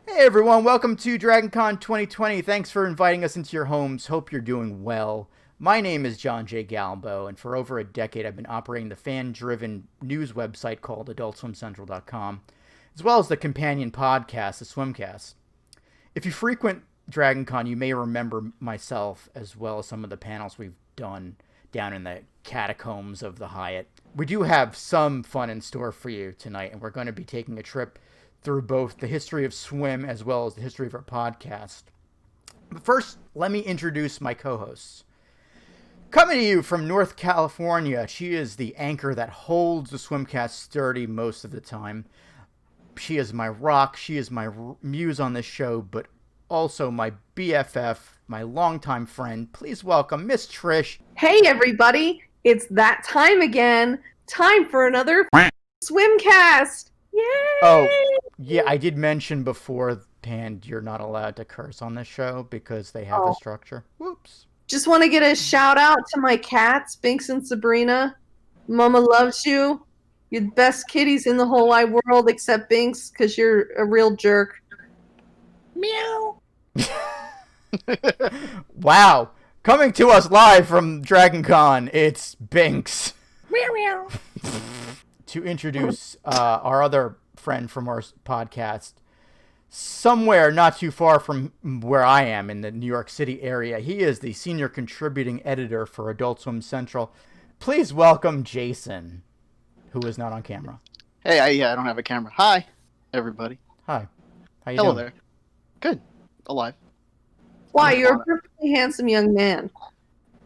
Hey everyone, welcome to DragonCon 2020. Thanks for inviting us into your homes. Hope you're doing well. My name is John J. Galbo, and for over a decade I've been operating the fan-driven news website called AdultSwimCentral.com, as well as the companion podcast, the Swimcast. If you frequent DragonCon, you may remember myself as well as some of the panels we've done down in the catacombs of the Hyatt. We do have some fun in store for you tonight, and we're going to be taking a trip through both the history of swim as well as the history of our podcast. But first, let me introduce my co-hosts. Coming to you from North California, she is the anchor that holds the Swimcast sturdy most of the time. She is my rock, she is my muse on this show, but also my BFF, my longtime friend. Please welcome Miss Trish. Hey everybody, it's that time again. Time for another Swimcast. Yay! Oh, yeah, I did mention beforehand you're not allowed to curse on this show because they have a structure. Whoops. Just want to get a shout out to my cats, Binx and Sabrina. Mama loves you. You're the best kitties in the whole wide world except Binx because you're a real jerk. Meow. Wow. Coming to us live from DragonCon, it's Binx. Meow meow. To introduce our other friend from our podcast, somewhere not too far from where I am in the New York City area. He is the senior contributing editor for Adult Swim Central. Please welcome Jason, who is not on camera. Hey, I don't have a camera. Hi, everybody. Hi. How you Hello doing? there. Good. Alive. Why, you're a perfectly handsome young man.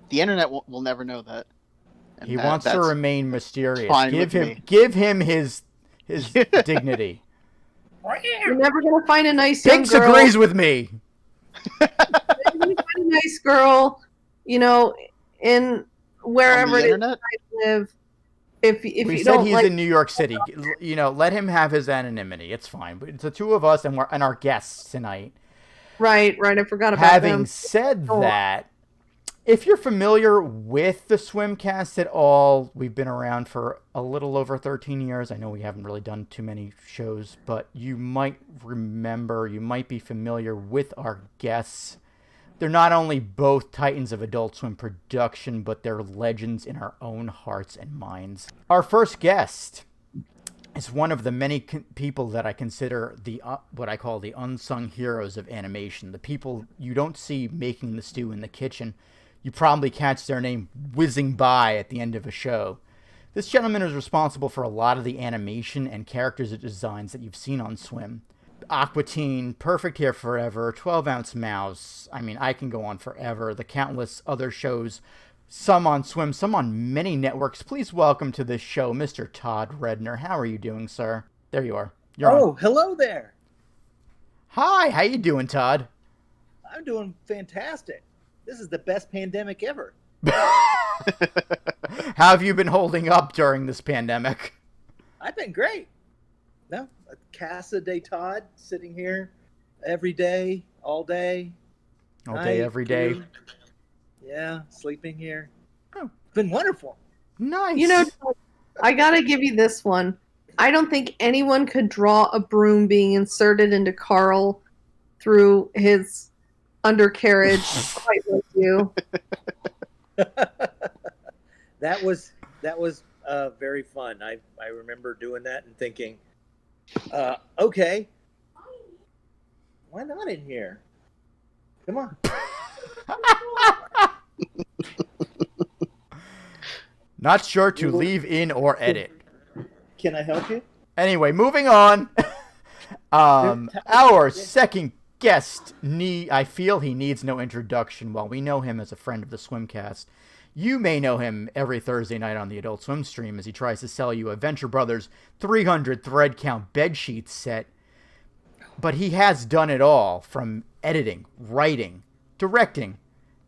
The internet will never know that. And He wants to that's remain mysterious. fine Give with him me. give him his dignity. You're never going to find a nice young Binx girl. agrees with me. You're gonna find a nice girl, in wherever on it the is internet. you live. If We you said don't he's like, in New York City. Let him have his anonymity. It's fine. But it's the two of us and our guests tonight. right, I forgot about Having them. said Go on. that, if you're familiar with the Swimcast at all, we've been around for a little over 13 years. I know we haven't really done too many shows, but you might be familiar with our guests. They're not only both titans of Adult Swim production, but they're legends in our own hearts and minds. Our first guest is one of the many people that I consider the what I call the unsung heroes of animation. The people you don't see making the stew in the kitchen. You probably catch their name whizzing by at the end of a show. This gentleman is responsible for a lot of the animation and characters designs that you've seen on Swim. Aqua Teen, Perfect Hair Forever, 12-Ounce Mouse. I mean, I can go on forever. The countless other shows, some on Swim, some on many networks. Please welcome to this show, Mr. Todd Redner. How are you doing, sir? There you are. You're on. Hello there. Hi, how you doing, Todd? I'm doing fantastic. This is the best pandemic ever. How have you been holding up during this pandemic? I've been great. No, Casa de Todd sitting here every day, all day. All day, night, every day. food. Yeah, sleeping here. Oh. It's been wonderful. Nice. I gotta give you this one. I don't think anyone could draw a broom being inserted into Carl through his undercarriage quite like you. That was very fun. I remember doing that and thinking, okay, why not in here? Come on. Not sure to leave in or edit. Can I help you? Anyway, moving on. Our second guest, I feel he needs no introduction. While we know him as a friend of the Swimcast, you may know him every Thursday night on the Adult Swim stream as he tries to sell you a Venture Brothers 300 thread count bedsheet set. But he has done it all, from editing, writing, directing,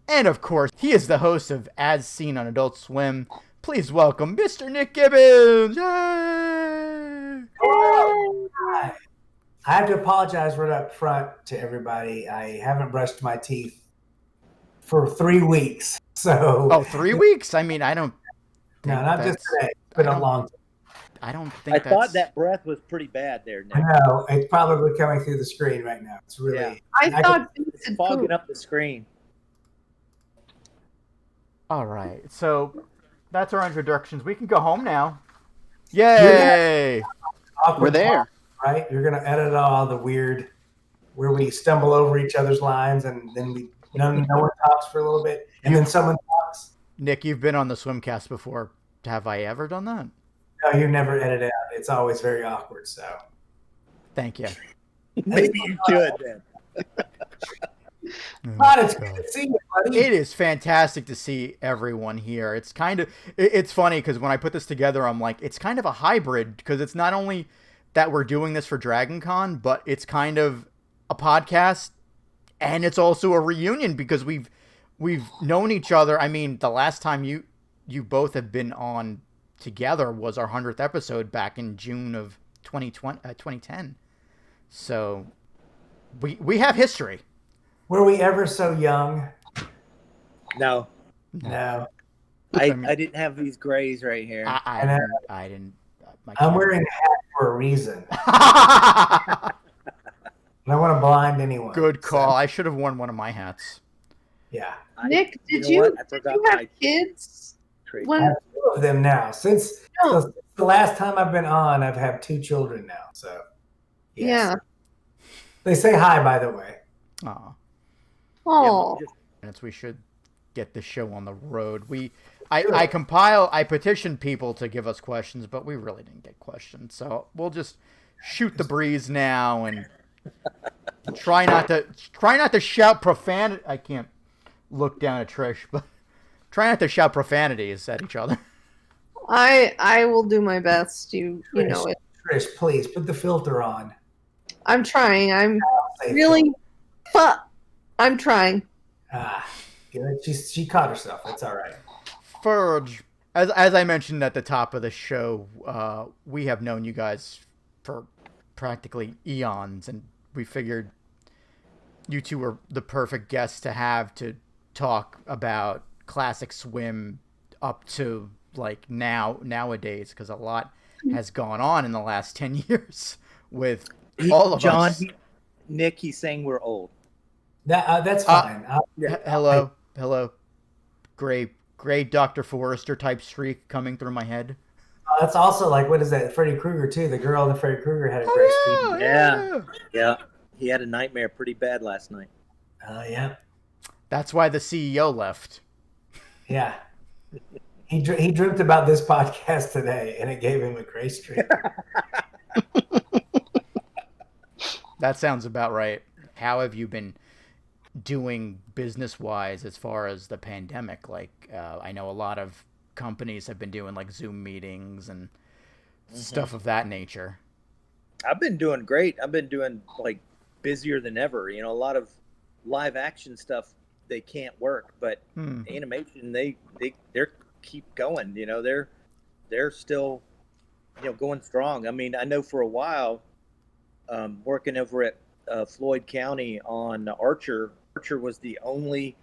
and of course, he is the host of As Seen on Adult Swim. Please welcome Mr. Nick Gibbons! Yay! Hi. I have to apologize right up front to everybody. I haven't brushed my teeth for 3 weeks. So 3 weeks? I mean, I don't... no, not just today. It's been a long time. I don't think I that's... thought that breath was pretty bad there, Nick. I know. It's probably coming through the screen right now. It's really. Yeah. I thought Binx It's had fogging pooped. up the screen. All right, so that's our introductions. We can go home now. Yay! Awkward We're there. talk, right? You're gonna edit all the weird, where we stumble over each other's lines, and then no one talks for a little bit, and then someone talks. Nick, you've been on the Swimcast before. Have I ever done that? No, you never edit out. It's always very awkward. So Thank you. Maybe you should then. Todd, it's good to see you, buddy. It is fantastic to see everyone here. It's kind of, it's funny because when I put this together, I'm like, it's kind of a hybrid because it's not only that we're doing this for Dragon Con, but it's kind of a podcast and it's also a reunion because we've known each other. I mean, the last time you both have been on together was our 100th episode back in June of 2010. So we have history. Were we ever so young? No, No. I didn't have these grays right here. I didn't. I'm wearing a hat for a reason. And I want to blind anyone. Good call. So, I should have worn one of my hats. yeah. Nick, You did know you, what? I did forgot you have my kids? trait. I When have 2 of them now. Since No. the last time I've been on, I've had 2 children now. So, yes. Yeah. They say hi, by the way. Aw. Oh, Minutes, we should get the show on the road. I petitioned people to give us questions, but we really didn't get questions. So we'll just shoot the breeze now and try not to shout profanity. I can't look down at Trish, but try not to shout profanities at each other. I will do my best. You know it. Trish, please put the filter on. I'm trying. I'm Say really. I'm trying. Good. She caught herself. It's all right. Furge, as I mentioned at the top of the show, we have known you guys for practically eons, and we figured you two were the perfect guests to have to talk about classic swim up to like nowadays, because a lot has gone on in the last 10 years with all of John, us. Nick, he's saying we're old. That's fine. Hello, gray Dr. Forrester type streak coming through my head. That's also like, what is that? Freddy Krueger too. The girl in the Freddy Krueger had a great streak. Yeah. He had a nightmare pretty bad last night. Yeah. That's why the CEO left. Yeah. He dreamt about this podcast today, and it gave him a gray streak. That sounds about right. How have you been doing business-wise as far as the pandemic? Like, I know a lot of companies have been doing like Zoom meetings and stuff of that nature. I've been doing great. I've been doing like busier than ever. You know, a lot of live action stuff, they can't work, but animation, they're keep going. You know, they're still, going strong. I mean, I know for a while, working over at Floyd County on Archer was the only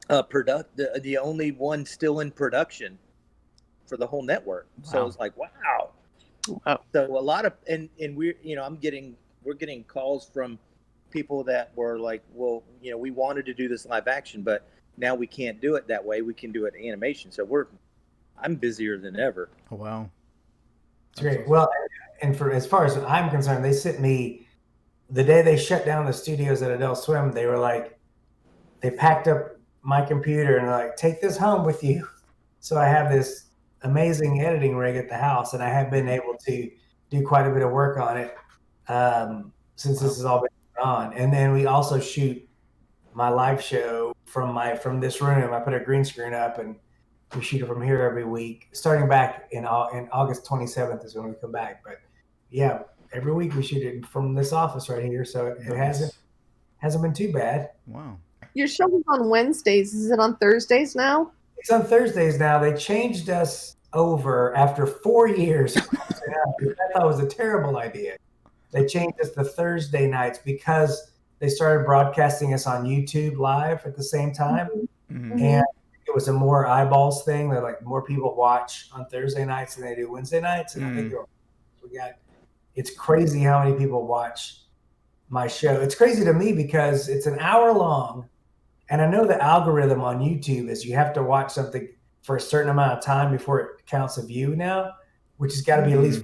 the only one still in production for the whole network. So it was like, wow. So a lot of and we're we're getting calls from people that were like, well, we wanted to do this live action, but now we can't do it that way. We can do it animation. So I'm busier than ever. Oh, wow. It's great. Well, and for as far as I'm concerned, they sent me the day they shut down the studios at Adult Swim. They were like, they packed up my computer and they're like, take this home with you. So I have this amazing editing rig at the house, and I have been able to do quite a bit of work on it since this has all been on. And then we also shoot my live show from this room. I put a green screen up, and we shoot it from here every week, starting back in August 27th is when we come back. But yeah, every week we shoot it from this office right here, so it hasn't been too bad. Wow. Your show is on Wednesdays. Is it on Thursdays now? It's on Thursdays now. They changed us over after 4 years. I thought it was a terrible idea. They changed us to Thursday nights because they started broadcasting us on YouTube live at the same time. Mm-hmm. And it was a more eyeballs thing. That like more people watch on Thursday nights than they do Wednesday nights, and I think it's crazy how many people watch my show. It's crazy to me because it's an hour long, and I know the algorithm on YouTube is you have to watch something for a certain amount of time before it counts a view now, which has got to be at least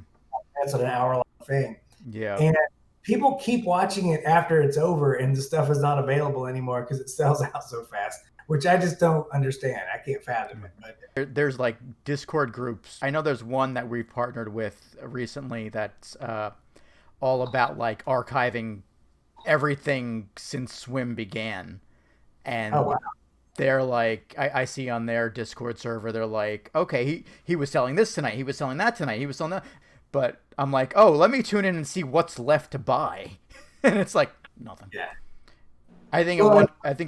that's an hour long thing. Yeah. And people keep watching it after it's over and the stuff is not available anymore because it sells out so fast, which I just don't understand. I can't fathom it. But There's like Discord groups. I know there's one that we've partnered with recently that's all about like archiving everything since Swim began. And oh wow. they're like, I see on their Discord server, they're like, okay, he was selling this tonight, he was selling that tonight, he was selling that. But I'm like, oh, let me tune in and see what's left to buy. And it's like, nothing. Yeah. I think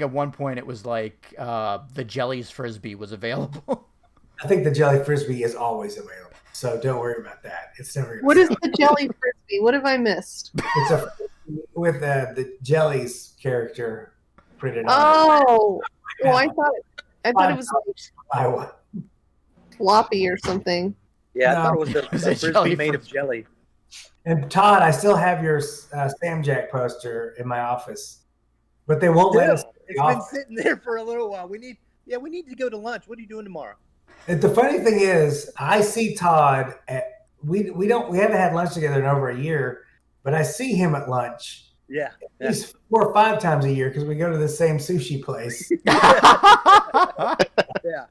at one point it was like the Jellies Frisbee was available. I think the Jelly Frisbee is always available. So don't worry about that. It's never gonna What is sell. the jelly frisbee? What have I missed? It's with the Jellies character printed on Oh, it. I thought it was like Buy one. floppy or something. Yeah, I No. thought it was It was a a frisbee jelly made of frisbee. jelly. And Todd, I still have your Sam Jack poster in my office, but they won't let us. Still, it's been sitting there for a little while. We need to go to lunch. What are you doing tomorrow? And the funny thing is, I see Todd at we haven't had lunch together in over a year, but I see him at lunch Yeah. at least 4 or 5 times a year because we go to the same sushi place. Yeah.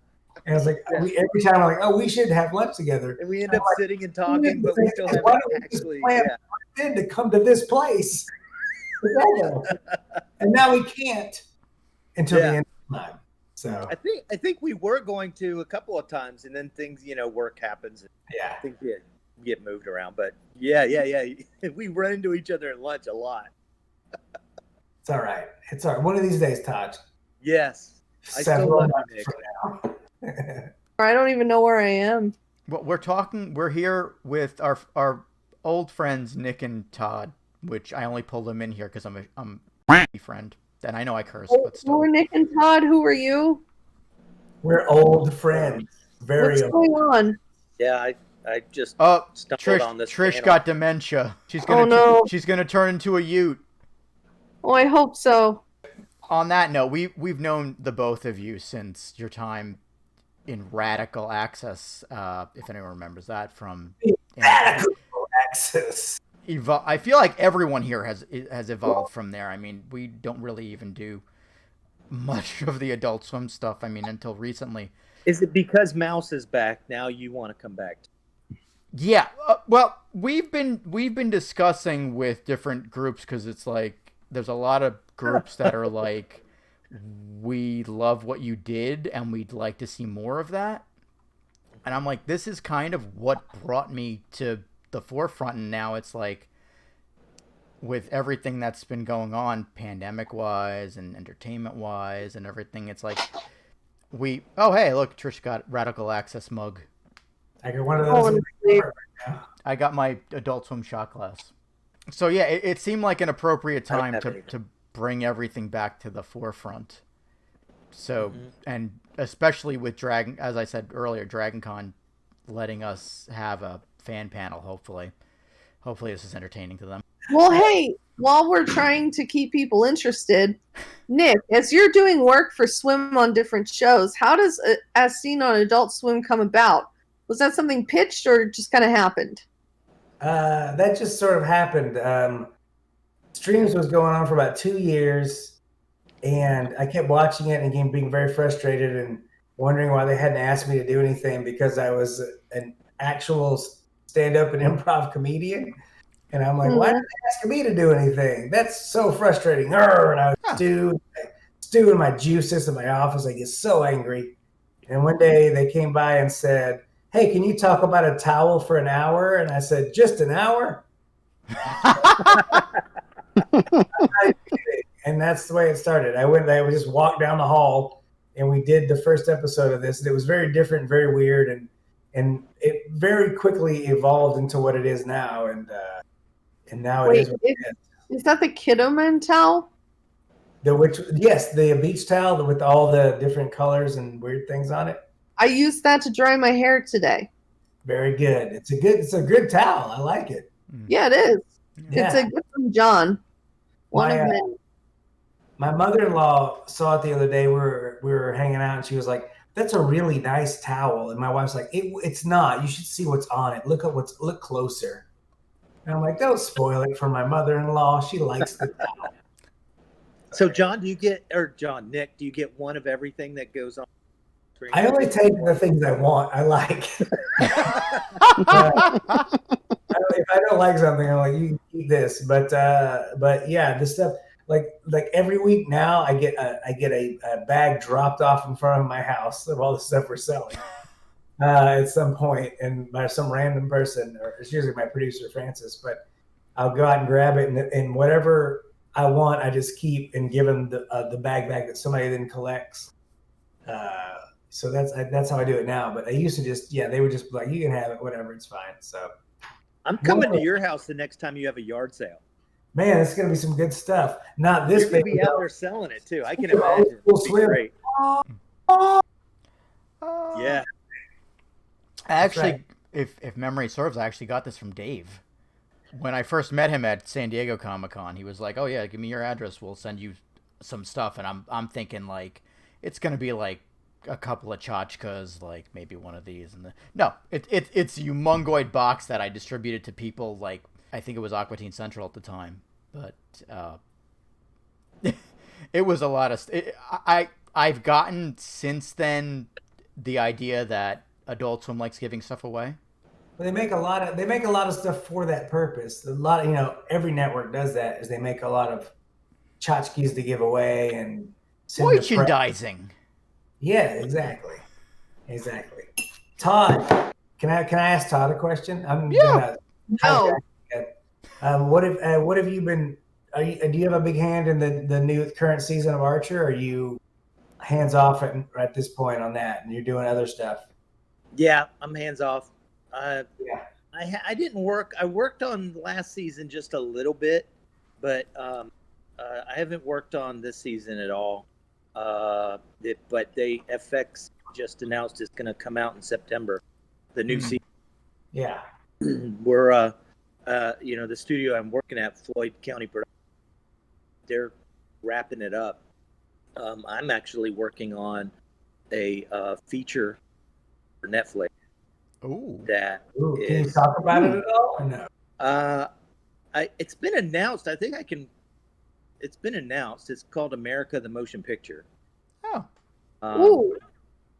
And it's like every time I'm like, oh, we should have lunch together. And we end up sitting and talking, but we still Why haven't don't we just actually. plan Yeah. then to come to this place together? And now we can't until the end of time. So I think we were going to a couple of times, and then things, work happens. And yeah, things get moved around. But yeah. We run into each other at lunch a lot. it's all right. It's all right. One of these days, Todd. Yes. I still Several love you, months Nick. from now. I don't even know where I am. Well, we're here with our old friends Nick and Todd, which I only pulled them in here because I'm a friend. And I know I curse, but Who still. are Nick and Todd? Who are you? We're old friends. Very What's old. going on? Yeah, I just Oh, stumbled on this. Trish panel. got dementia. She's Oh, no. she's gonna turn into a Ute. Oh, I hope so. On that note, we've known the both of you since your time in Radical Access, if anyone remembers that from Radical Access. I feel like everyone here has evolved from there. I mean, we don't really even do much of the Adult Swim stuff. I mean, until recently. Is it because Mouse is back now? You want to come back? Yeah. Well, we've been discussing with different groups because it's like there's a lot of groups that are like, we love what you did and we'd like to see more of that. And I'm like, this is kind of what brought me to the forefront, and now it's like with everything that's been going on pandemic wise and entertainment wise and everything, it's like hey, look, Trish got Radical Access mug. I got one of those. I got my Adult Swim shot glass. So yeah, it seemed like an appropriate time to bring everything back to the forefront. So and especially with Dragon, as I said earlier, DragonCon letting us have a fan panel, hopefully this is entertaining to them. Well, hey, while we're trying to keep people interested, Nick, as you're doing work for Swim on different shows, how does As Seen on Adult Swim come about? Was that something pitched or just kind of happened? That just sort of happened. Streams was going on for about 2 years, and I kept watching it and being very frustrated and wondering why they hadn't asked me to do anything because I was an actual stand-up and improv comedian. And I'm like, why aren't they asking me to do anything? That's so frustrating. And I was stewing my juices in my office. I get so angry. And one day they came by and said, hey, can you talk about a towel for an hour? And I said, just an hour? And that's the way it started. I would just walk down the hall and we did the first episode of this. And it was very different, very weird. And it very quickly evolved into what it is now. And now it is what it is. Is that the Kiddo Man towel? The beach towel with all the different colors and weird things on it. I used that to dry my hair today. Very good. It's a good towel. I like it. Yeah, it is. Yeah. It's a gift from John. One of many. My mother-in-law saw it the other day. We were hanging out, and she was like, "That's a really nice towel." And my wife's like, "It's not. You should see what's on it. Look closer." And I'm like, "Don't spoil it for my mother-in-law. She likes the towel." So Nick, do you get one of everything that goes on screen? I only take the things I want. I like. If I don't like something, I'm like, you can eat this. But yeah, this stuff like every week now, I get a bag dropped off in front of my house of all the stuff we're selling at some point, and by some random person, or it's usually my producer Francis. But I'll go out and grab it, and whatever I want, I just keep and give them the bag back that somebody then collects. So that's how I do it now. But I used to they would just be like, you can have it, whatever, it's fine. So I'm coming to your house the next time you have a yard sale. Man, it's gonna be some good stuff. Not this You're gonna big. be out there selling it too. I can imagine. We'll It'll be great. Yeah. Actually, right. if memory serves, I actually got this from Dave. When I first met him at San Diego Comic-Con, he was like, "Oh yeah, give me your address. We'll send you some stuff." And I'm thinking like it's gonna be like a couple of tchotchkes, like maybe one of these. And no, it's a humongoid box that I distributed to people. Like I think it was Aqua Teen Central at the time, but it was a lot of. I've gotten since then the idea that Adult Swim likes giving stuff away. They make a lot of stuff for that purpose. A lot of, every network does that, is they make a lot of tchotchkes to give away and merchandising. Yeah, exactly. Todd, can I ask Todd a question? No. What have you been? Do you have a big hand in the new current season of Archer? Or are you hands off at this point on that, and you're doing other stuff? Yeah, I'm hands off. Yeah. I didn't work. I worked on last season just a little bit, but I haven't worked on this season at all. But FX just announced it's going to come out in September, the new season. Yeah. We're the studio I'm working at, Floyd County Production, they're wrapping it up. I'm actually working on a feature for Netflix. Ooh. Can you talk about it at all or no? It's been announced. I think I can. It's been announced. It's called America the Motion Picture. Oh.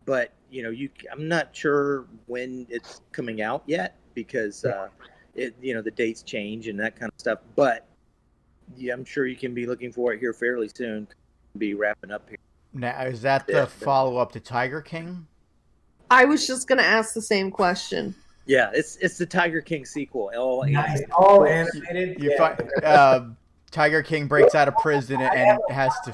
But I'm not sure when it's coming out yet because the dates change and that kind of stuff. But yeah, I'm sure you can be looking for it here fairly soon. Be wrapping up here. Now, is that the follow-up to Tiger King? I was just going to ask the same question. Yeah, it's the Tiger King sequel. All animated. All animated. Tiger King breaks out of prison and has to.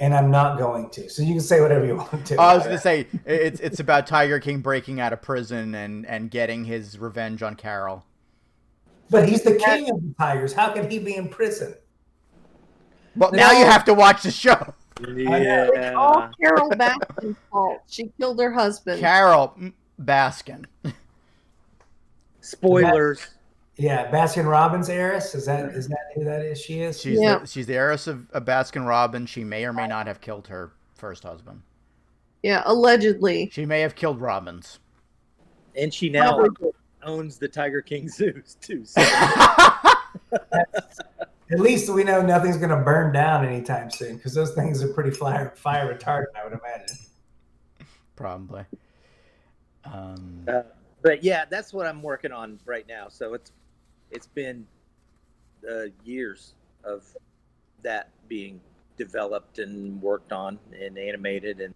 And I'm not going to. So you can say whatever you want to. I was going to say it's about Tiger King breaking out of prison and getting his revenge on Carol. But he's the king of the tigers. How can he be in prison? Well, now you have to watch the show. Yeah. It's all Carol Baskin's fault. She killed her husband. Carol Baskin. Spoilers. Baskin Robbins heiress. Is that who that is? She is. She's the heiress of Baskin Robbins. She may or may not have killed her first husband. Yeah, allegedly. She may have killed Robbins. And she now owns the Tiger King zoos too. So. At least we know nothing's going to burn down anytime soon, because those things are pretty fire retardant, I would imagine. Probably. But yeah, that's what I'm working on right now. So it's been years of that being developed and worked on and animated and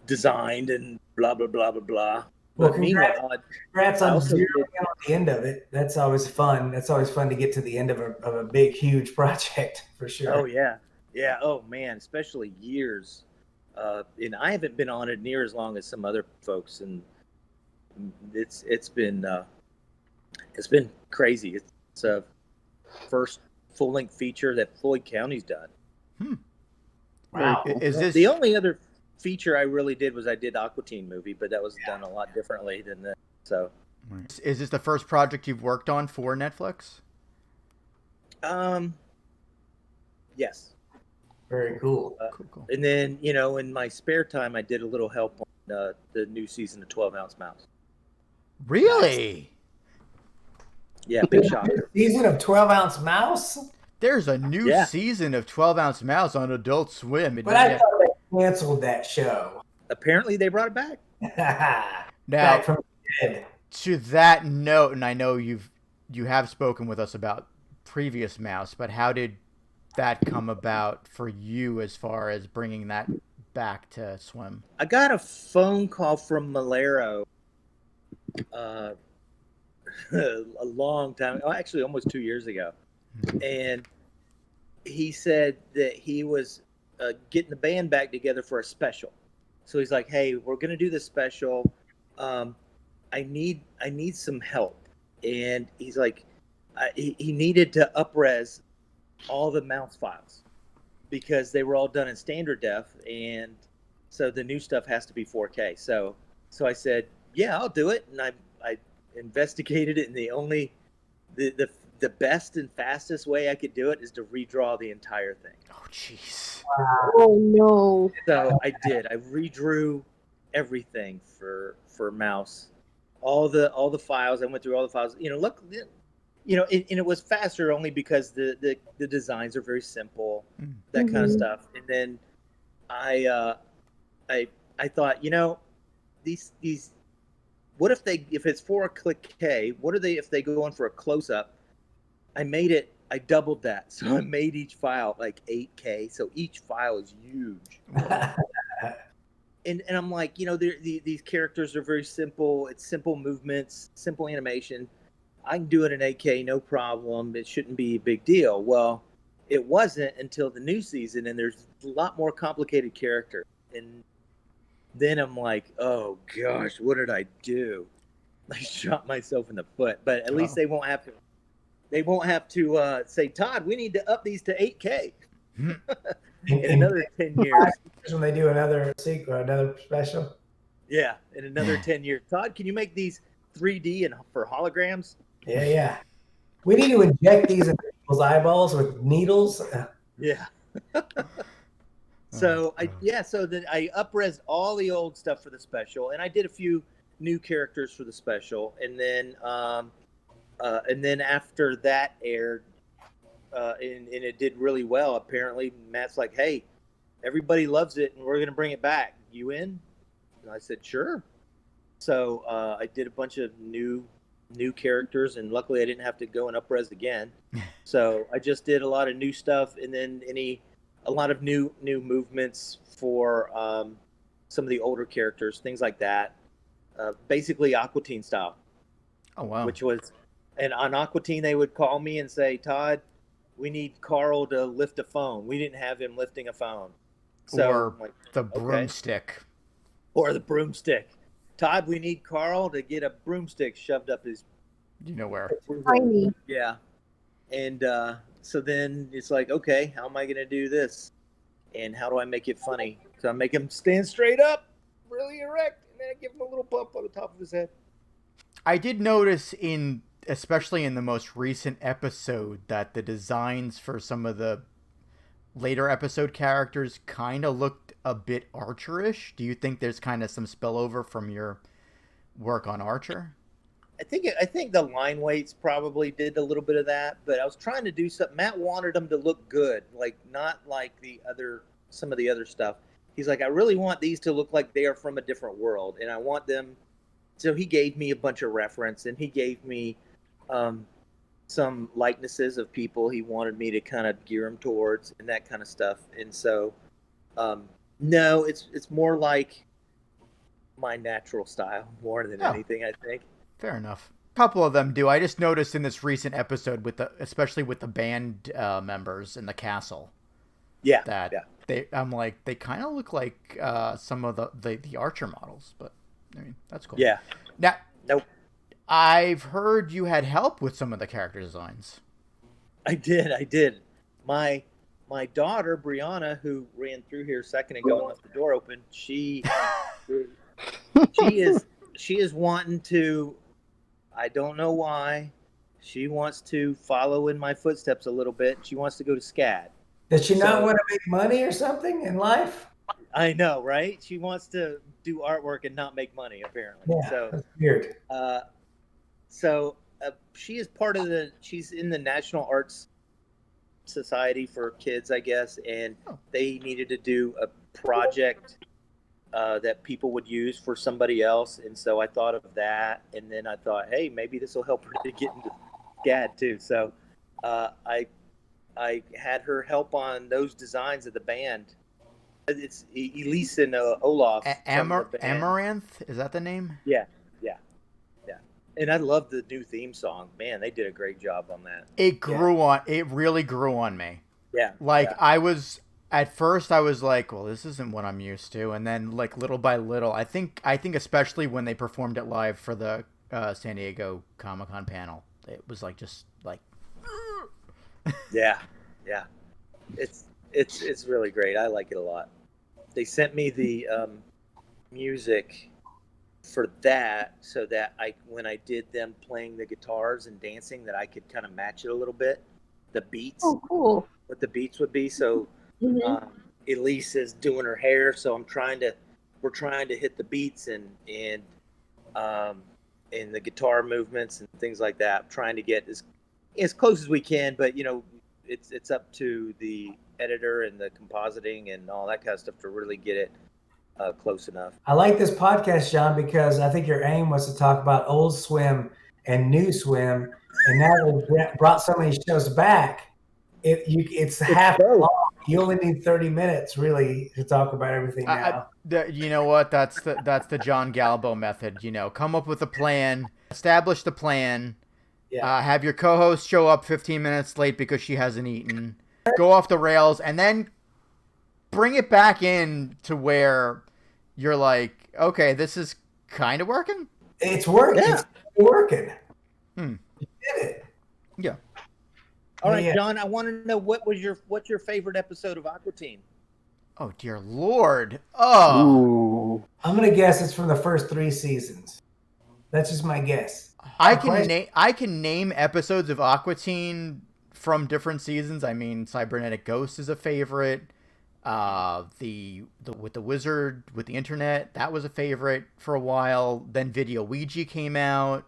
designed and blah blah blah blah blah. Well, But meanwhile, congrats on zeroing in on the end of it. That's always fun. That's always fun to get to the end of a big, huge project, for sure. oh yeah. Oh man, especially years. And I haven't been on it near as long as some other folks, and it's been crazy. It's first full-length feature that Floyd County's done. Wow. Is this The only other feature I really did was I did Aqua Teen movie, but that was done a lot differently than this. So, is this the first project you've worked on for Netflix? yes. Very cool. Cool. And then, in my spare time, I did a little help on the new season of 12 Ounce Mouse. Really? Yeah, big shocker. Season of 12 Ounce Mouse? There's a new Yeah. season of 12 Ounce Mouse on Adult Swim. But I thought they canceled that show. Apparently, they brought it back. Now, Back from the dead. to that note, and I know you have spoken with us about previous Mouse, but how did that come about for you as far as bringing that back to Swim? I got a phone call from Malero a long time, actually almost 2 years ago. And he said that he was getting the band back together for a special. So he's like, hey, we're going to do this special. I need some help. And he's like, he needed to up-res all the Mouse files because they were all done in standard def. And so the new stuff has to be 4K. So I said, yeah, I'll do it. And I investigated it, and the best and fastest way I could do it is to redraw the entire thing. Oh, jeez. Oh no. So I did. I redrew everything for Mouse, all the files. I went through all the files. Look, and it was faster only because the designs are very simple, that kind of stuff. And then I thought, these. What if it's 4K? What are they if they go in for a close up? I doubled that. So I made each file like 8K. So each file is huge. And I'm like, these characters are very simple. It's simple movements, simple animation. I can do it in 8K, no problem. It shouldn't be a big deal. Well, it wasn't until the new season, and there's a lot more complicated characters. And then I'm like, oh gosh, what did I do? I shot myself in the foot. But at least they won't have to. They won't have to say, Todd, we need to up these to 8K in another 10 years. When they do another sequel, another special. Yeah, in another 10 years. Todd, can you make these 3D and for holograms? Yeah. We need to inject these in people's eyeballs with needles. Yeah. So I up-resed all the old stuff for the special, and I did a few new characters for the special, and then after that aired, and it did really well. Apparently, Matt's like, "Hey, everybody loves it, and we're gonna bring it back. You in?" And I said, "Sure." So I did a bunch of new characters, and luckily I didn't have to go and up-res again. So I just did a lot of new stuff, and then a lot of new movements for some of the older characters, things like that. Basically Aqua Teen style. Oh, wow. Which was, and on Aqua Teen they would call me and say, Todd, we need Carl to lift a phone. We didn't have him lifting a phone. So or like, the broomstick. Okay. Or the broomstick. Todd, we need Carl to get a broomstick shoved up his... You know where. Tiny. Yeah. And so then it's like, okay, how am I going to do this? And how do I make it funny? So I make him stand straight up, really erect, and then I give him a little bump on the top of his head. I did notice especially in the most recent episode, that the designs for some of the later episode characters kind of looked a bit Archer-ish. Do you think there's kind of some spillover from your work on Archer? I think the line weights probably did a little bit of that, but I was trying to do something. Matt wanted them to look good, like not like some of the other stuff. He's like, I really want these to look like they are from a different world, and I want them. So he gave me a bunch of reference, and he gave me some likenesses of people he wanted me to kind of gear them towards, and that kind of stuff. And so, no, it's more like my natural style more than anything, I think. Fair enough. A couple of them do. I just noticed in this recent episode especially with the band members in the castle. Yeah. I'm like, they kind of look like some of the Archer models, but I mean, that's cool. Yeah. Now, Nope. I've heard you had help with some of the character designs. I did. My daughter Brianna, who ran through here a second ago and left the door open, she is wanting to. I don't know why. She wants to follow in my footsteps a little bit. She wants to go to SCAD. Does she not want to make money or something in life? I know, right? She wants to do artwork and not make money, apparently. Yeah, So that's weird. She is part of she's in the National Arts Society for Kids, I guess, and they needed to do a project that people would use for somebody else. And so I thought of that, and then I thought, hey, maybe this will help her to get into SCAD too. So I had her help on those designs of the band. It's Elise and Olaf. Amaranth, is that the name? Yeah. And I love the new theme song. Man, they did a great job on that. It really grew on me. Yeah. At first I was like, well, this isn't what I'm used to. And then like little by little, I think especially when they performed it live for the San Diego Comic-Con panel, it was like, just like, Yeah. It's really great. I like it a lot. They sent me the music for that so that when I did them playing the guitars and dancing, that I could kind of match it a little bit, the beats. Oh, cool. What the beats would be. So Elise is doing her hair, so we're trying to hit the beats and the guitar movements and things like that. I'm trying to get as close as we can, but it's up to the editor and the compositing and all that kind of stuff to really get it close enough. I like this podcast, John, because I think your aim was to talk about old swim and new swim, and now we've brought so many shows back. It's half long. You only need 30 minutes, really, to talk about everything now. You know what? That's the John Galbo method. Come up with a plan, establish the plan, have your co-host show up 15 minutes late because she hasn't eaten, go off the rails, and then bring it back in to where you're like, okay, this is kind of working. It's working. Yeah. It's working. You did it. Yeah. All right, John, I want to know what's your favorite episode of Aqua Teen? Oh, dear Lord. Oh. Ooh. I'm going to guess it's from the first 3 seasons. That's just my guess. I can name episodes of Aqua Teen from different seasons. I mean, Cybernetic Ghost is a favorite. With the wizard with the internet, that was a favorite for a while. Then Video Ouija came out.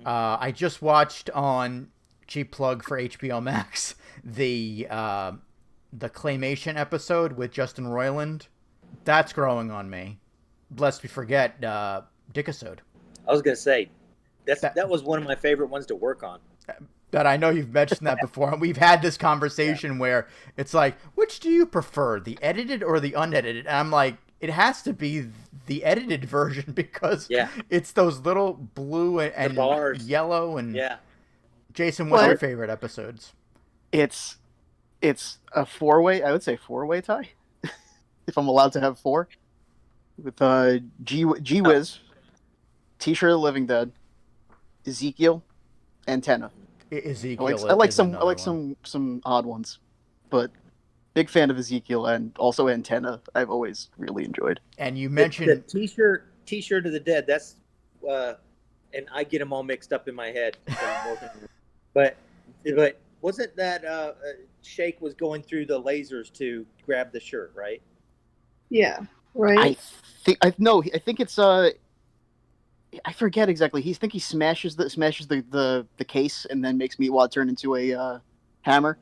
I just watched on cheap plug for HBO Max the claymation episode with Justin Roiland. That's growing on me. Lest we forget Dickisode. I was gonna say that was one of my favorite ones to work on. That I know you've mentioned that before, and we've had this conversation where it's like, which do you prefer, the edited or the unedited? And I'm like, it has to be the edited version because it's those little blue and yellow and Jason, what's your favorite episodes? It's a 4-way. I would say 4-way tie, if I'm allowed to have 4, with G-Wiz, T-Shirt of the Living Dead, Ezekiel, Antenna. Ezekiel. I like some odd ones, but big fan of Ezekiel and also Antenna. I've always really enjoyed. And you mentioned the T-shirt of the Dead. That's and I get them all mixed up in my head. but wasn't that Shake was going through the lasers to grab the shirt, right? Yeah, right. I think it's I forget exactly. He smashes the case and then makes Meatwad turn into a hammer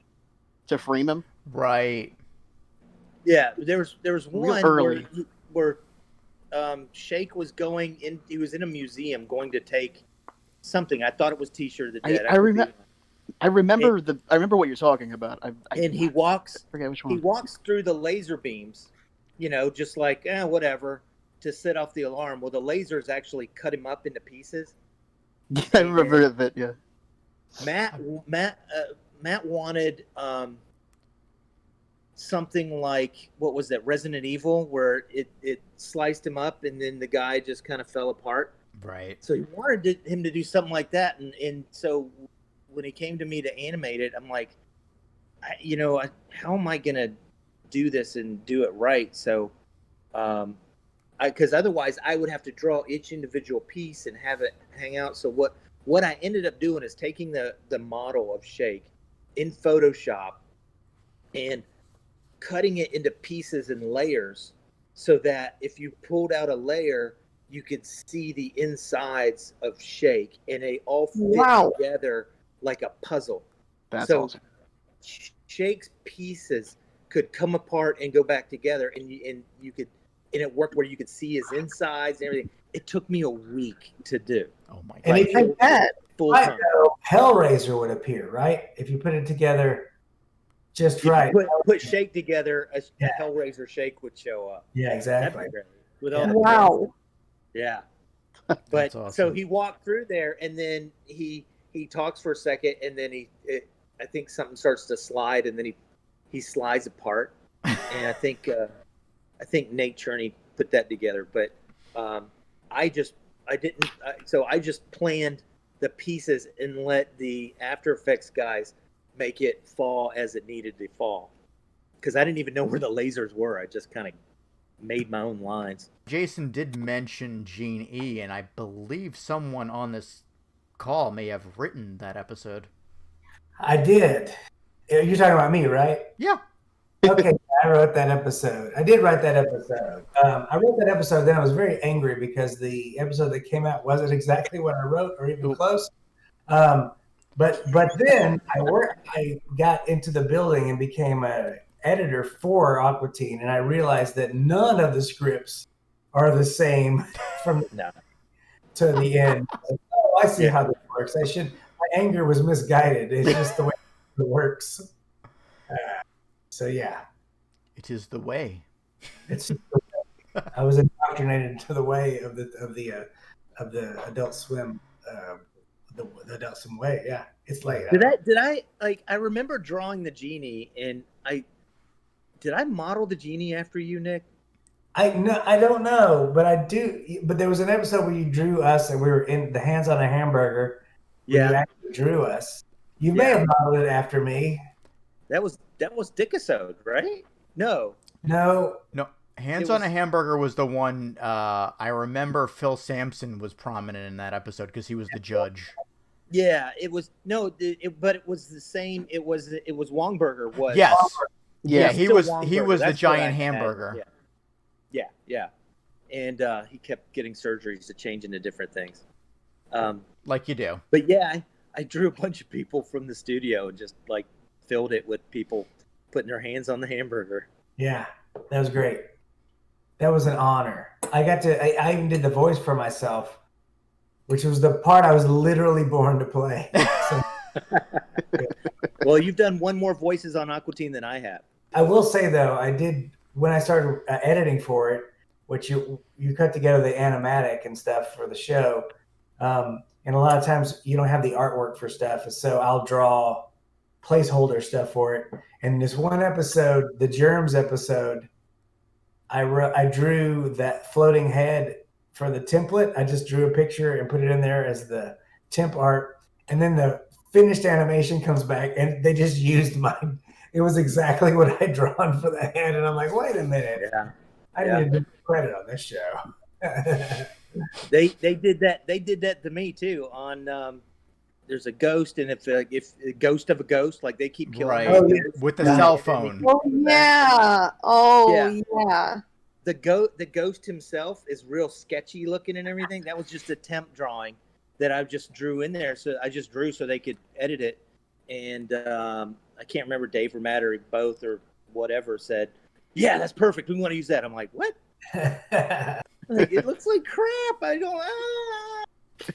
to frame him. Right. Yeah, there was one where Shake was going in. He was in a museum going to take something. I thought it was T-shirt of the Dead. I remember what you're talking about. He walks. I forget which one. He walks through the laser beams, just like whatever, to set off the alarm. Well, the lasers actually cut him up into pieces. Yeah, I remember that. Yeah. Matt wanted something like, what was that, Resident Evil, where it sliced him up and then the guy just kind of fell apart. Right. So he wanted him to do something like that, and so when he came to me to animate it, I'm like, how am I gonna do this and do it right? So, because otherwise I would have to draw each individual piece and have it hang out. So what I ended up doing is taking the model of Shake in Photoshop and cutting it into pieces and layers, so that if you pulled out a layer, you could see the insides of Shake, and they all fit together like a puzzle. That's awesome. Shake's pieces could come apart and go back together, and you could, and it worked where you could see his insides and everything. It took me a week to do. Oh my god! And if you full time. Hellraiser would appear, right? If you put it together just right. Put Shake together, a Hellraiser Shake would show up. Yeah, exactly. With all the Wow. yeah. But awesome. So he walked through there, and then he talks for a second, and then I think something starts to slide, and then he slides apart, and I think Nate Cherney put that together. But I just planned the pieces and let the After Effects guys make it fall as it needed to fall, because I didn't even know where the lasers were. I just kind of made my own lines. Jason did mention Gene E, and I believe someone on this call may have written that episode. I did. You're talking about me, right? Yeah. Okay, I wrote that episode. I did write that episode. I wrote that episode, then I was very angry because the episode that came out wasn't exactly what I wrote, or even close. But then I got into the building and became an editor for Aqua Teen, and I realized that none of the scripts are the same from to the end. I see how this works. My anger was misguided. It's just the way it works. So yeah, it is the way. I was indoctrinated into the way of the Adult Swim, the Adult Swim way. Yeah, it's like I remember drawing the genie, and did I model the genie after you, Nick? I don't know, but I do. But there was an episode where you drew us, and we were in the Hands on a Hamburger. Yeah, you actually drew us. You may have modeled it after me. That was Dickisode, right? No. Hands on a Hamburger was the one. I remember Phil Sampson was prominent in that episode because he was the judge. Yeah, it was but it was the same. It was Wongburger was. Yes. Yeah, he was the giant hamburger. Yeah. And he kept getting surgeries to change into different things. Like you do. But yeah, I drew a bunch of people from the studio and just like filled it with people putting their hands on the hamburger. Yeah, that was great. That was an honor. I even did the voice for myself, which was the part I was literally born to play. So, well, you've done one more voices on Aqua Teen than I have. I will say though, I did when I started editing for it, which you cut together the animatic and stuff for the show. And a lot of times you don't have the artwork for stuff, so I'll draw placeholder stuff for it. And this one episode, the Germs episode, I drew that floating head for the template. I just drew a picture and put it in there as the temp art. And then the finished animation comes back, and they just used mine. It was exactly what I'd drawn for the head. And I'm like, wait a minute. Yeah. I need to do credit on this show. They did that. They did that to me too. On there's a ghost, and if a ghost of a ghost, like they keep killing with the cell phone. Oh yeah. Oh yeah. The ghost himself is real sketchy looking and everything. That was just a temp drawing that I just drew in there. So I just drew so they could edit it. And I can't remember, Dave or Matt or both or whatever said, "Yeah, that's perfect. We want to use that." I'm like, "What?" Like, it looks like crap. I don't.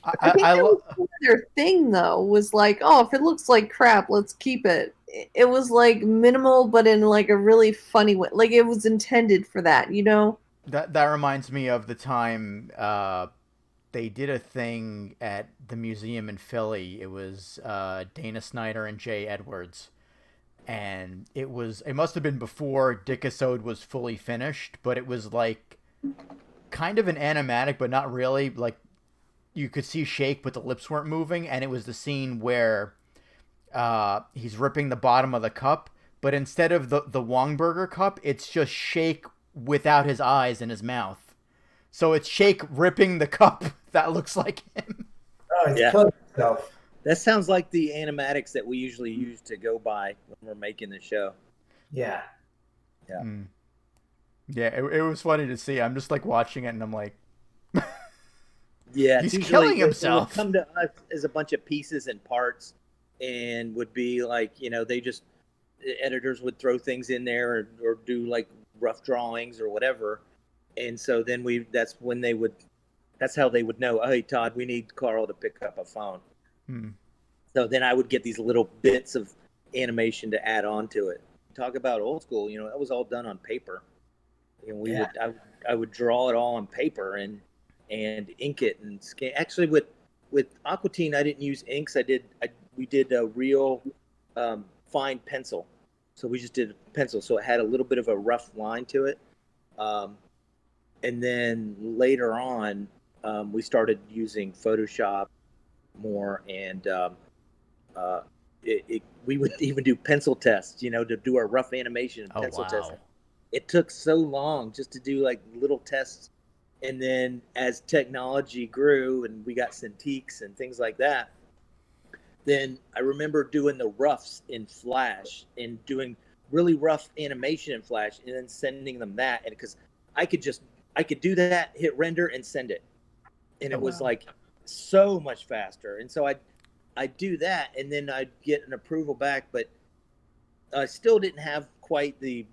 I think that was their thing though. Was like, oh, if it looks like crap, let's keep it. It was like minimal, but in like a really funny way. Like it was intended for that, you know. That reminds me of the time they did a thing at the museum in Philly. It was Dana Snyder and Jay Edwards, and it must have been before Dickisode was fully finished, but it was like kind of an animatic, but not really. Like you could see Shake, but the lips weren't moving, and it was the scene where he's ripping the bottom of the cup, but instead of the Wongburger cup, it's just Shake without his eyes in his mouth. So it's Shake ripping the cup that looks like him. Oh, it's Yeah. killing itself. That sounds like the animatics that we usually use to go by when we're making the show. Yeah. Yeah, it was funny to see. I'm just like watching it, and I'm like, Yeah, he's it's killing usually- it himself. would come to us as a bunch of pieces and parts, and would be like, editors would throw things in there or do like rough drawings or whatever, and so then that's how they would know. Oh, hey, Todd, we need Carl to pick up a phone. So then I would get these little bits of animation to add on to it. Talk about old school, that was all done on paper. And I would draw it all on paper and ink it and scan. Actually, with Aqua Teen, I didn't use inks. We did a real fine pencil. So we just did a pencil. So it had a little bit of a rough line to it. And then later on, we started using Photoshop more, and we would even do pencil tests, to do our rough animation and pencil tests. It took so long just to do like little tests. And then as technology grew and we got Cintiqs and things like that, then I remember doing the roughs in Flash and doing really rough animation in Flash and then sending them that. And because I could do that, hit render and send it. And it was like so much faster. And so I'd do that, and then I'd get an approval back, but I still didn't have quite the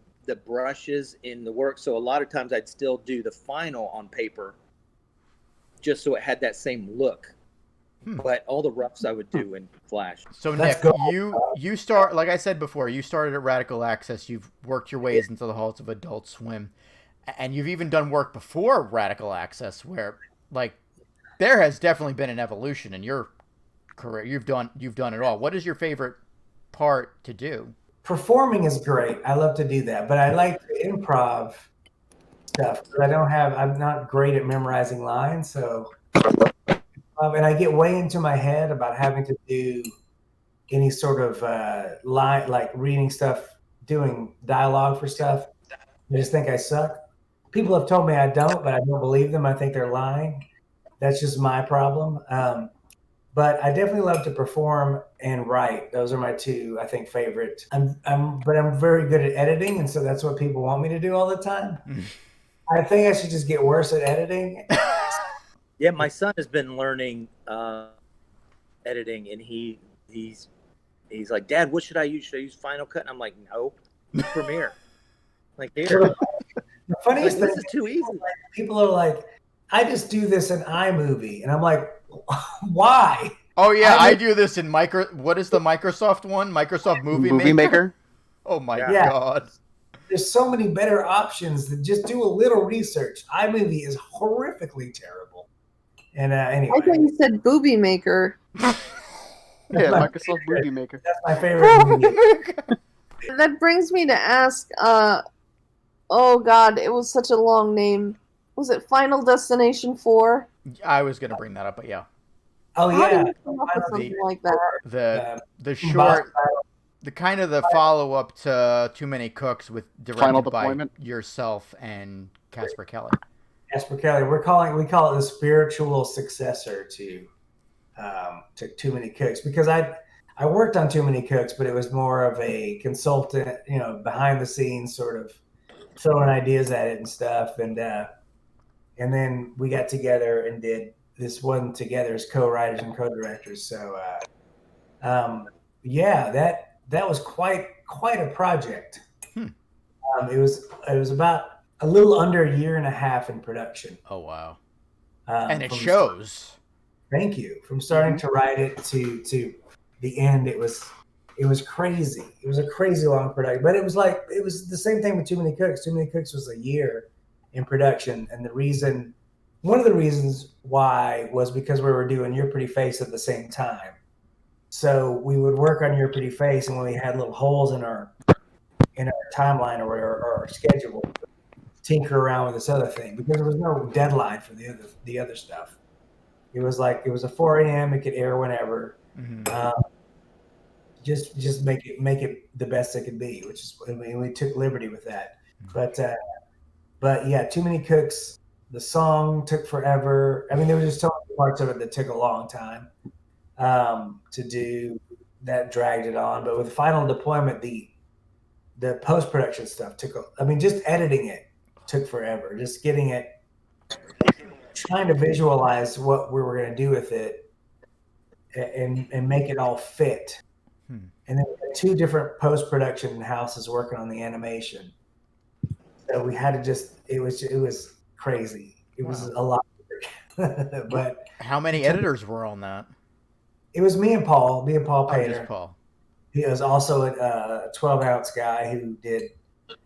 brushes in the work. So a lot of times I'd still do the final on paper just so it had that same look. But all the roughs I would do in Flash. So That's Nick, cool. you start, like I said before, you started at Radical Access. You've worked your ways into the halls of Adult Swim, and you've even done work before Radical Access where, like, there has definitely been an evolution in your career. You've done it all. What is your favorite part to do? Performing is great. I love to do that, but I like the improv stuff. But I'm not great at memorizing lines, so and I get way into my head about having to do any sort of line, like reading stuff, doing dialogue for stuff. I just think I suck. People have told me I don't, but I don't believe them. I think they're lying. That's just my problem. But I definitely love to perform and write. Those are my two, I think, favorite. But I'm very good at editing, and so that's what people want me to do all the time. I think I should just get worse at editing. Yeah, my son has been learning editing, and he's like, Dad, what should I use? Should I use Final Cut? And I'm like, no, Premiere. Like, here. The funniest thing This is too easy. people are like, I just do this in iMovie, and I'm like, why? Oh yeah, I do this in what is the Microsoft one? Microsoft Movie Maker? Oh my God. There's so many better options than just do a little research. iMovie is horrifically terrible. And anyway. I thought you said Booby Maker. Yeah, Microsoft Movie Maker. That's my favorite movie. That brings me to ask, oh God, it was such a long name. Was it Final Destination 4? I was gonna bring that up, but yeah. Oh How yeah. did you come up with something like that? The short, the kind of the follow up to Too Many Cooks with Final directed by Deployment. yourself and Casper Kelly. Casper Kelly. We call it the spiritual successor to Too Many Cooks, because I worked on Too Many Cooks, but it was more of a consultant, behind the scenes, sort of throwing ideas at it and stuff, and then we got together and did this one together as co-writers and co-directors. So that was quite a project. It was about a little under a year and a half in production. Oh wow! And it from shows. Thank you. From starting to write it to the end, it was crazy. It was a crazy long production, but it was the same thing with Too Many Cooks. Too Many Cooks was a year in production, and one of the reasons why was because we were doing Your Pretty Face at the same time. So we would work on Your Pretty Face, and when we had little holes in our timeline or our schedule, tinker around with this other thing, because there was no deadline for the other stuff. It was a 4 a.m. It could air whenever. just make it the best it could be, which is, I mean, we took liberty with that. But yeah, Too Many Cooks. The song took forever. I mean, there were just so many parts of it that took a long time to do. That dragged it on. But with Final Deployment, the post production stuff just editing it took forever. Just getting it, trying to visualize what we were going to do with it, and make it all fit. And then we had 2 different post production houses working on the animation. So we had to it was crazy. It was a lot. But how many editors were on that? It was me and Paul Painter. Just Paul. He was also a 12-ounce guy who did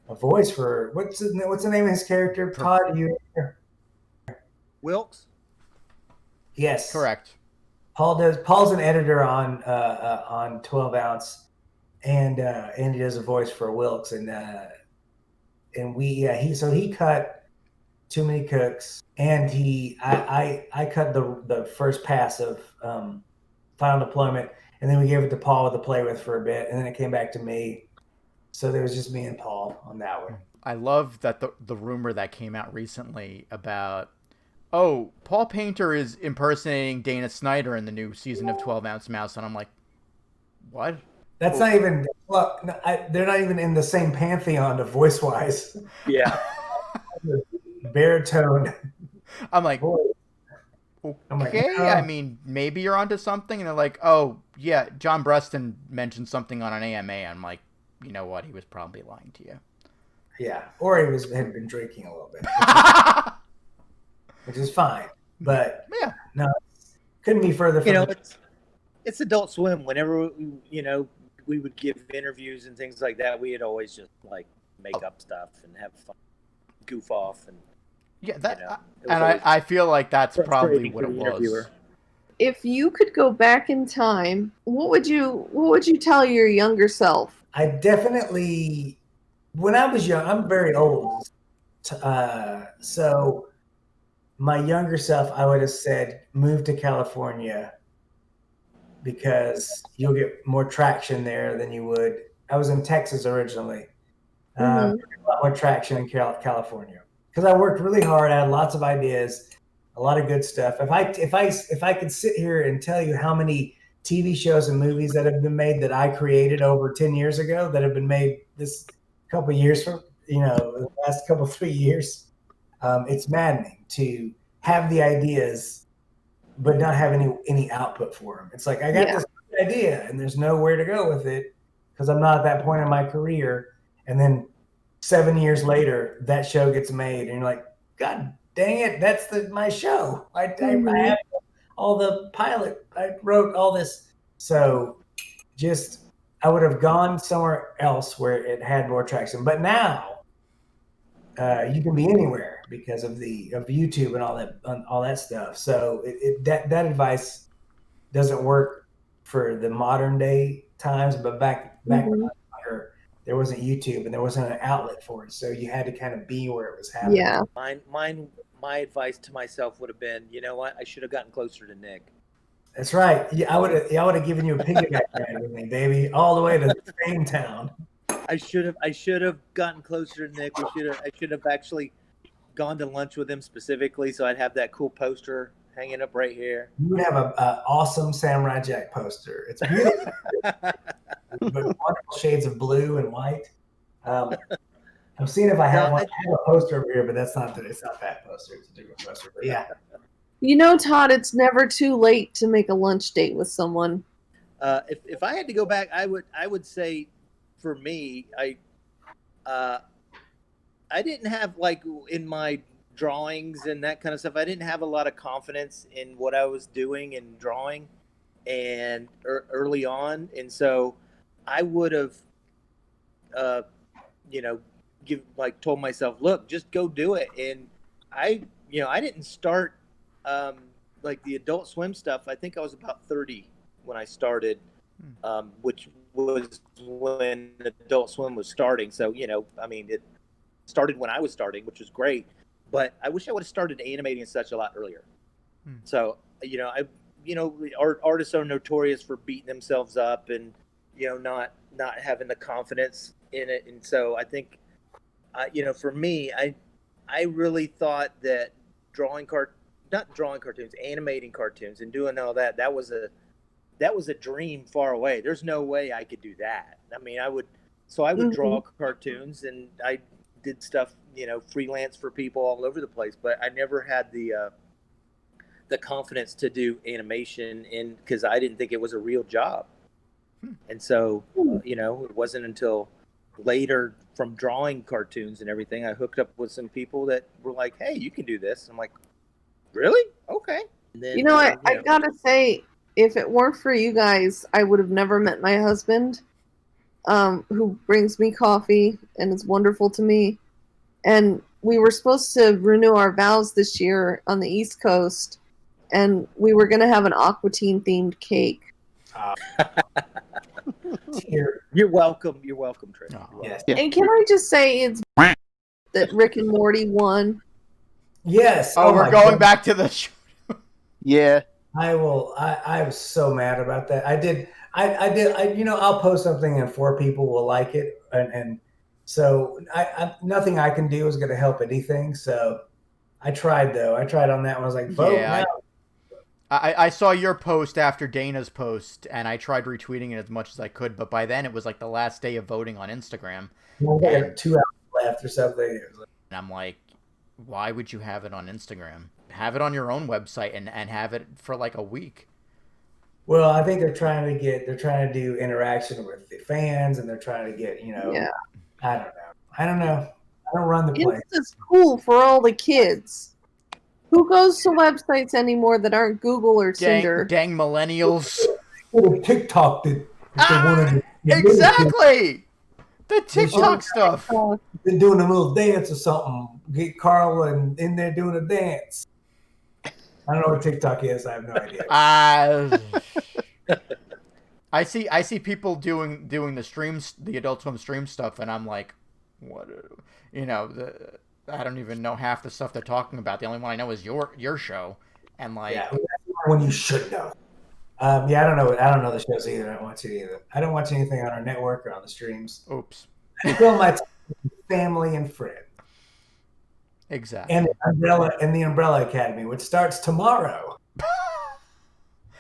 a voice for what's the name of his character? Todd, Wilkes? Yes, correct. Paul's an editor on 12-ounce, and he does a voice for Wilkes, and he cut Too Many Cooks, and I cut the first pass of Final Deployment, and then we gave it to Paul to play with for a bit, and then it came back to me. So there was just me and Paul on that one. I love that the rumor that came out recently about, Paul Painter is impersonating Dana Snyder in the new season of 12-Ounce Mouse, and I'm like, what? That's not even. Well, they're not even in the same pantheon of voice wise. Yeah. Baritone. I'm like, voice. okay. I mean, maybe you're onto something. And they're like, oh yeah, John Breston mentioned something on an AMA. I'm like, you know what? He was probably lying to you. Yeah, or he had been drinking a little bit, which is fine. But yeah, no, couldn't be further from. It's Adult Swim. Whenever we would give interviews and things like that, we'd always just like make up stuff and have fun, goof off, and I feel like that's probably what it was. Interviewer. If you could go back in time, what would you tell your younger self? I definitely, when I was young, I'm very old, so my younger self, I would have said, move to California, because you'll get more traction there than you would. I was in Texas originally. A lot more traction in California, because I worked really hard. I had lots of ideas, a lot of good stuff. If I could sit here and tell you how many TV shows and movies that have been made that I created over 10 years ago, that have been made this couple of years from, the last couple 3 years, it's maddening to have the ideas but not have any output for them. It's like, I got this idea and there's nowhere to go with it because I'm not at that point in my career. And then 7 years later, that show gets made, and you're like, God dang it, that's my show. I have all the pilot. I wrote all this. So I would have gone somewhere else where it had more traction. But now you can be anywhere because of YouTube and all that stuff. So that advice doesn't work for the modern day times. But back when I was younger, there wasn't YouTube and there wasn't an outlet for it. So you had to kind of be where it was happening. Yeah. My advice to myself would have been, you know what? I should have gotten closer to Nick. That's right. Yeah, I would have given you a piggyback ride with me, baby, all the way to Spain town. I should have gotten closer to Nick. I should have actually gone to lunch with him specifically, so I'd have that cool poster hanging up right here. You would have an awesome Samurai Jack poster. It's beautiful. With wonderful shades of blue and white. I'm seeing if I have one. I have a poster over here, but it's not that poster. It's a different poster. But yeah. Todd, it's never too late to make a lunch date with someone. If I had to go back, I would say, for me, I didn't have, like, in my drawings and that kind of stuff, I didn't have a lot of confidence in what I was doing and drawing and early on, and so I would have told myself, look, just go do it. And I didn't start like the Adult Swim stuff. I think I was about 30 when I started, which was when Adult Swim was starting. So, it started when I was starting, which was great, but I wish I would have started animating and such a lot earlier. So, artists are notorious for beating themselves up and not having the confidence in it. And so I think, for me, I really thought that not drawing cartoons, animating cartoons and doing all that, that was a dream far away. There's no way I could do that. I mean, I would draw cartoons, and I did stuff, freelance for people all over the place, but I never had the confidence to do animation because I didn't think it was a real job. And so, it wasn't until later from drawing cartoons and everything, I hooked up with some people that were like, hey, you can do this. I'm like, really? Okay. And then, I gotta say, if it weren't for you guys, I would have never met my husband, who brings me coffee and is wonderful to me. And we were supposed to renew our vows this year on the East Coast, and we were going to have an Aqua Teen themed cake. You're welcome. You're welcome, Trish. Oh, yes. And can I just say it's that Rick and Morty won? Yes. Oh, we're going back to the show. Yeah. I will. I was so mad about that. I did. I'll post something and 4 people will like it, and so nothing I can do is going to help anything. So I tried though. I tried on that one. I was like, vote now. I saw your post after Dana's post, and I tried retweeting it as much as I could, but by then it was like the last day of voting on Instagram. Like 2 hours left or something. And I'm like, why would you have it on Instagram? Have it on your own website and have it for like a week. Well, I think they're trying to do interaction with the fans, and they're trying to get, Yeah. I don't know. I don't run the place. It's cool for all the kids. Who goes to websites anymore that aren't Google or Tinder? Dang millennials. TikTok that they wanted to exactly. The TikTok stuff. They're doing a little dance or something. Get Carl in there doing a dance. I don't know what TikTok is. I have no idea. I see people doing the streams, the Adult Swim stream stuff, and I'm like, what? I don't even know half the stuff they're talking about. The only one I know is your show, and like, yeah, when you should know. I don't know. I don't know the shows either. I don't watch it either. I don't watch anything on our network or on the streams. Oops. I fill my time with family and friends. Exactly. And the Umbrella Academy, which starts tomorrow.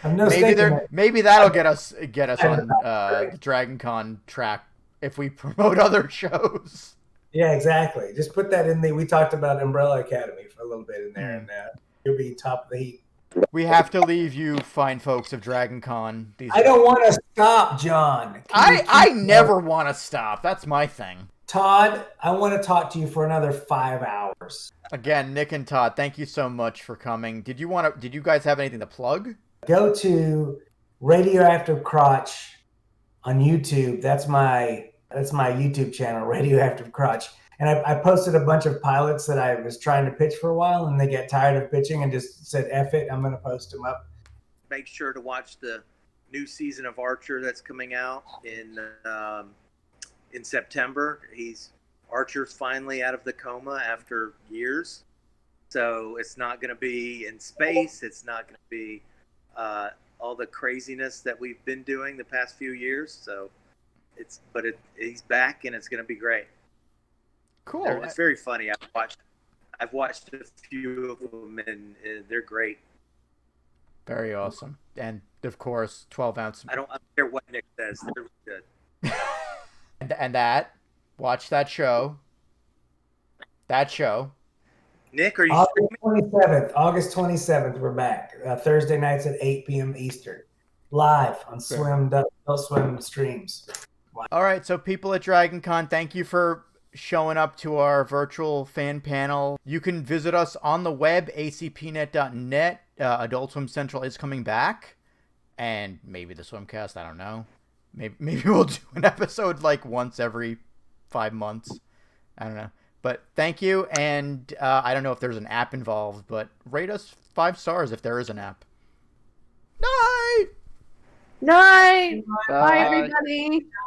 I'm no maybe that'll get us on the Dragon Con track if we promote other shows. Yeah, exactly. Just put that in there. We talked about Umbrella Academy for a little bit in there, and you'll be top of the heap. We have to leave you, fine folks of Dragon Con. I don't want to stop, John. I never want to stop. That's my thing. Todd, I want to talk to you for another 5 hours. Again, Nick and Todd, thank you so much for coming. Did you guys have anything to plug? Go to Radioactive Crotch on YouTube. That's my YouTube channel, Radioactive Crotch. And I posted a bunch of pilots that I was trying to pitch for a while, and they get tired of pitching and just said, F it, I'm going to post them up. Make sure to watch the new season of Archer that's coming out in September. Archer's finally out of the coma after years. So it's not going to be in space. It's not going to be all the craziness that we've been doing the past few years. So he's back, and it's going to be great. Cool. It's very funny. I've watched a few of them, and they're great. Very awesome. And of course, 12 ounce. I don't care what Nick says. They're good. and watch that show. Nick, are you August 27th, we're back. Thursday nights at 8 p.m. Eastern. Live on Swim streams. Wow. All right, so people at Dragon Con, thank you for showing up to our virtual fan panel. You can visit us on the web, acpnet.net. Adult Swim Central is coming back. And maybe the Swimcast, I don't know. Maybe we'll do an episode like once every 5 months. I don't know. But thank you, and I don't know if there's an app involved, but rate us 5 stars if there is an app. Night! Night! Bye, everybody.